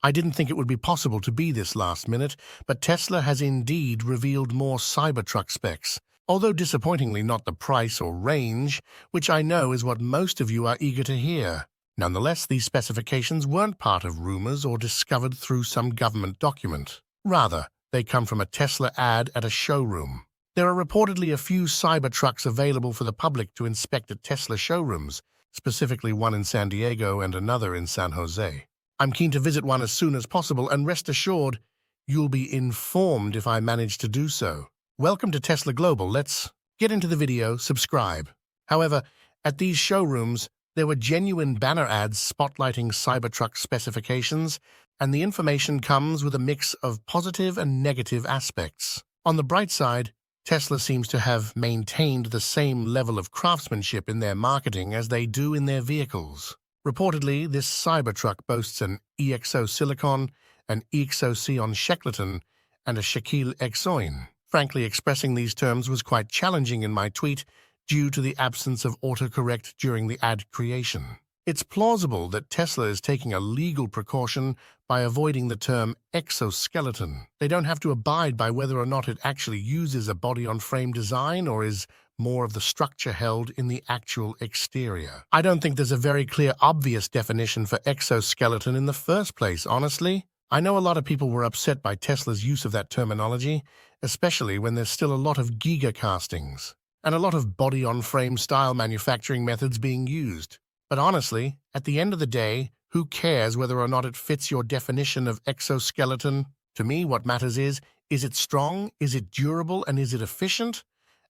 I didn't think it would be possible to be this last minute, but Tesla has indeed revealed more Cybertruck specs, although disappointingly not the price or range, which I know is what most of you are eager to hear. Nonetheless, these specifications weren't part of rumors or discovered through some government document. Rather, they come from a Tesla ad at a showroom. There are reportedly a few Cybertrucks available for the public to inspect at Tesla showrooms, specifically one in San Diego and another in San Jose. I'm keen to visit one as soon as possible, and rest assured, you'll be informed if I manage to do so. Welcome to Tesla Global. Let's get into the video, subscribe. However, at these showrooms, there were genuine banner ads spotlighting Cybertruck specifications, and the information comes with a mix of positive and negative aspects. On the bright side, Tesla seems to have maintained the same level of craftsmanship in their marketing as they do in their vehicles. Reportedly, this Cybertruck boasts an EXO-silicon, an EXO-C on Shackleton, and a Shaquille-Exoin. Frankly, expressing these terms was quite challenging in my tweet due to the absence of autocorrect during the ad creation. It's plausible that Tesla is taking a legal precaution by avoiding the term exoskeleton. They don't have to abide by whether or not it actually uses a body-on-frame design or is more of the structure held in the actual exterior. I don't think there's a very clear, obvious definition for exoskeleton in the first place, honestly. I know a lot of people were upset by Tesla's use of that terminology, especially when there's still a lot of gigacastings and a lot of body-on-frame style manufacturing methods being used. But honestly, at the end of the day, who cares whether or not it fits your definition of exoskeleton? To me, what matters is it strong, is it durable, and is it efficient?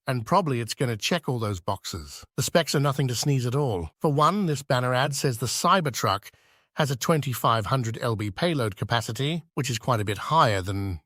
And probably it's going to check all those boxes. The specs are nothing to sneeze at all. For one, this banner ad says the Cybertruck has a 2,500 lb payload capacity, which is quite a bit higher than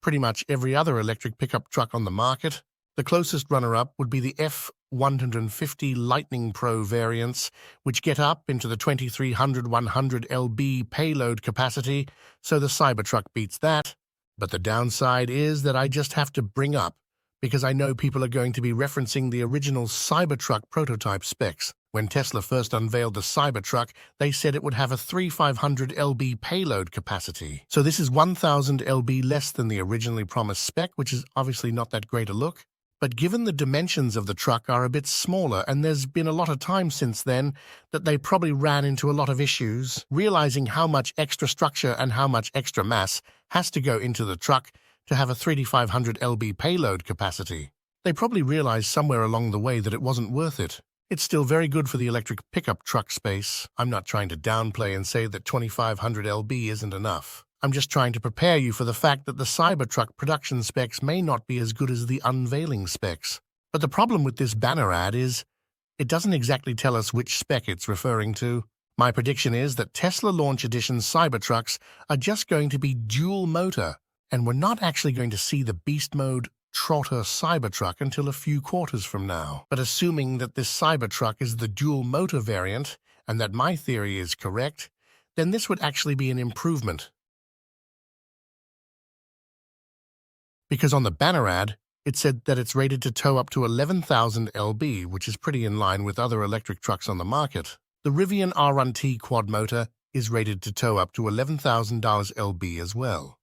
pretty much every other electric pickup truck on the market. The closest runner-up would be the F-150 Lightning Pro variants, which get up into the 2,300 100 lb payload capacity, so the Cybertruck beats that. But the downside is that I just have to bring up, because I know people are going to be referencing the original Cybertruck prototype specs. When Tesla first unveiled the Cybertruck, they said it would have a 3,500 lb payload capacity. So this is 1,000 lb less than the originally promised spec, which is obviously not that great a look. But given the dimensions of the truck are a bit smaller, and there's been a lot of time since then that they probably ran into a lot of issues, realizing how much extra structure and how much extra mass has to go into the truck to have a 3,500 lb payload capacity. They probably realized somewhere along the way that it wasn't worth it. It's still very good for the electric pickup truck space. I'm not trying to downplay and say that 2,500 lb isn't enough. I'm just trying to prepare you for the fact that the Cybertruck production specs may not be as good as the unveiling specs. But the problem with this banner ad is it doesn't exactly tell us which spec it's referring to. My prediction is that Tesla Launch Edition Cybertrucks are just going to be dual motor, and we're not actually going to see the beast mode trotter Cybertruck until a few quarters from now. But assuming that this Cybertruck is the dual motor variant, and that my theory is correct, then this would actually be an improvement. Because on the banner ad, it said that it's rated to tow up to 11,000 lb, which is pretty in line with other electric trucks on the market. The Rivian R1T quad motor is rated to tow up to $11,000 lb as well.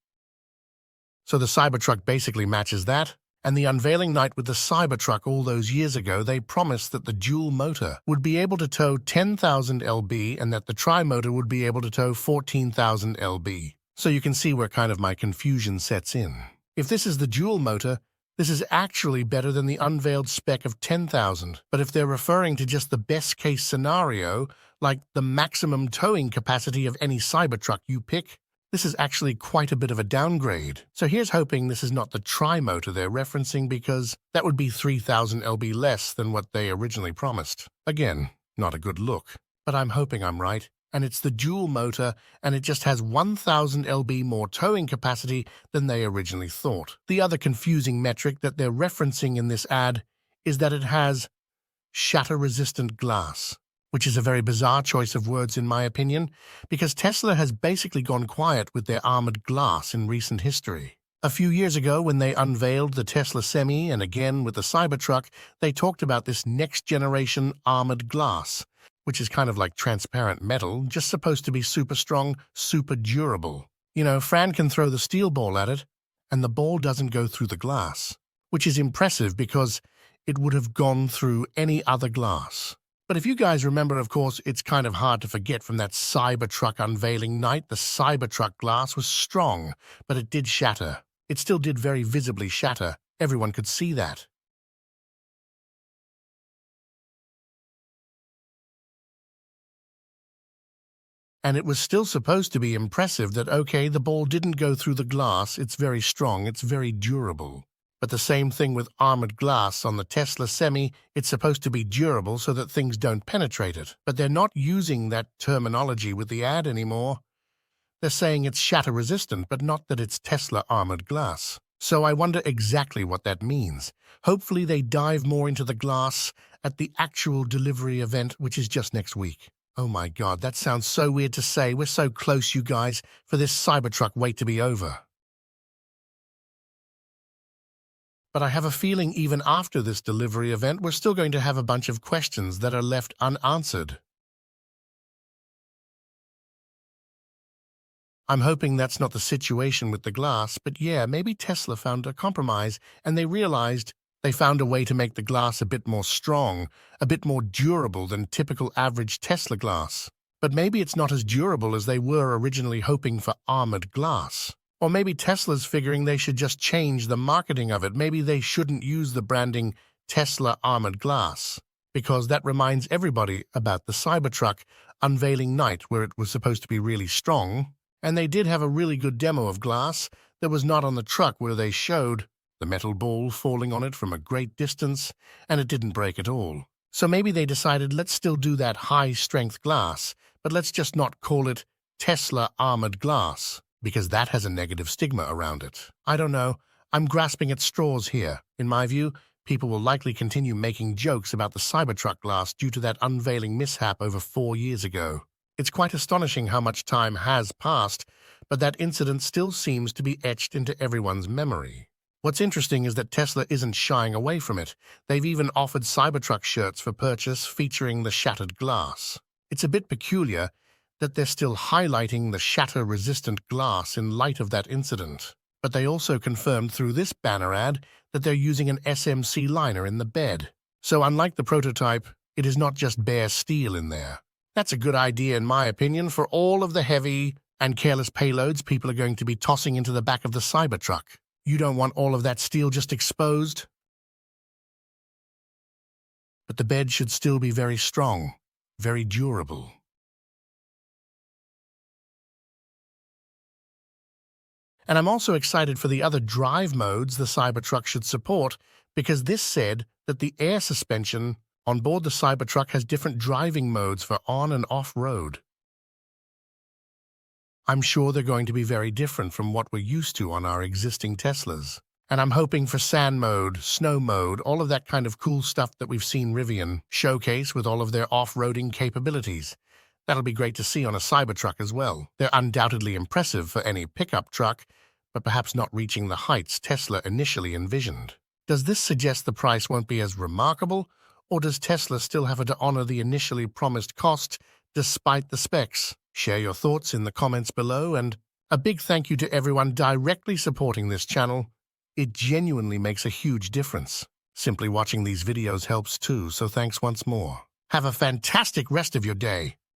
So the Cybertruck basically matches that, and the unveiling night with the Cybertruck all those years ago, they promised that the dual motor would be able to tow 10,000 lb and that the tri-motor would be able to tow 14,000 lb. So you can see where kind of my confusion sets in. If this is the dual motor, this is actually better than the unveiled spec of 10,000. But if they're referring to just the best-case scenario, like the maximum towing capacity of any Cybertruck you pick, this is actually quite a bit of a downgrade. So here's hoping this is not the tri-motor they're referencing, because that would be 3,000 lb less than what they originally promised. Again, not a good look, but I'm hoping I'm right. And it's the dual motor, and it just has 1,000 lb more towing capacity than they originally thought. The other confusing metric that they're referencing in this ad is that it has shatter-resistant glass, which is a very bizarre choice of words in my opinion, because Tesla has basically gone quiet with their armored glass in recent history. A few years ago, when they unveiled the Tesla Semi, and again with the Cybertruck, they talked about this next-generation armored glass, which is kind of like transparent metal, just supposed to be super strong, super durable. You know, Fran can throw the steel ball at it, and the ball doesn't go through the glass, which is impressive because it would have gone through any other glass. But if you guys remember, of course, it's kind of hard to forget from that Cybertruck unveiling night, the Cybertruck glass was strong, but it did shatter. It still did very visibly shatter. Everyone could see that. And it was still supposed to be impressive that, okay, the ball didn't go through the glass, it's very strong, it's very durable. But the same thing with armored glass on the Tesla Semi, it's supposed to be durable so that things don't penetrate it. But they're not using that terminology with the ad anymore. They're saying it's shatter-resistant, but not that it's Tesla armored glass. So I wonder exactly what that means. Hopefully they dive more into the glass at the actual delivery event, which is just next week. Oh my God, that sounds so weird to say. We're so close, you guys, for this Cybertruck wait to be over. But I have a feeling even after this delivery event, we're still going to have a bunch of questions that are left unanswered. I'm hoping that's not the situation with the glass, but yeah, maybe Tesla found a compromise and they realized they found a way to make the glass a bit more strong, a bit more durable than typical average Tesla glass. But maybe it's not as durable as they were originally hoping for armored glass. Or maybe Tesla's figuring they should just change the marketing of it. Maybe they shouldn't use the branding Tesla Armored Glass, because that reminds everybody about the Cybertruck unveiling night where it was supposed to be really strong. And they did have a really good demo of glass that was not on the truck where they showed the metal ball falling on it from a great distance, and it didn't break at all. So maybe they decided, let's still do that high-strength glass, but let's just not call it Tesla Armored Glass, because that has a negative stigma around it. I don't know. I'm grasping at straws here. In my view, people will likely continue making jokes about the Cybertruck glass due to that unveiling mishap over 4 years ago. It's quite astonishing how much time has passed, but that incident still seems to be etched into everyone's memory. What's interesting is that Tesla isn't shying away from it. They've even offered Cybertruck shirts for purchase featuring the shattered glass. It's a bit peculiar that they're still highlighting the shatter-resistant glass in light of that incident. But they also confirmed through this banner ad that they're using an SMC liner in the bed. So unlike the prototype, it is not just bare steel in there. That's a good idea, in my opinion, for all of the heavy and careless payloads people are going to be tossing into the back of the Cybertruck. You don't want all of that steel just exposed. But the bed should still be very strong, very durable. And I'm also excited for the other drive modes the Cybertruck should support, because this said that the air suspension on board the Cybertruck has different driving modes for on and off-road. I'm sure they're going to be very different from what we're used to on our existing Teslas. And I'm hoping for sand mode, snow mode, all of that kind of cool stuff that we've seen Rivian showcase with all of their off-roading capabilities. That'll be great to see on a Cybertruck as well. They're undoubtedly impressive for any pickup truck, but perhaps not reaching the heights Tesla initially envisioned. Does this suggest the price won't be as remarkable, or does Tesla still have to honor the initially promised cost despite the specs? Share your thoughts in the comments below, and a big thank you to everyone directly supporting this channel. It genuinely makes a huge difference. Simply watching these videos helps too, so thanks once more. Have a fantastic rest of your day.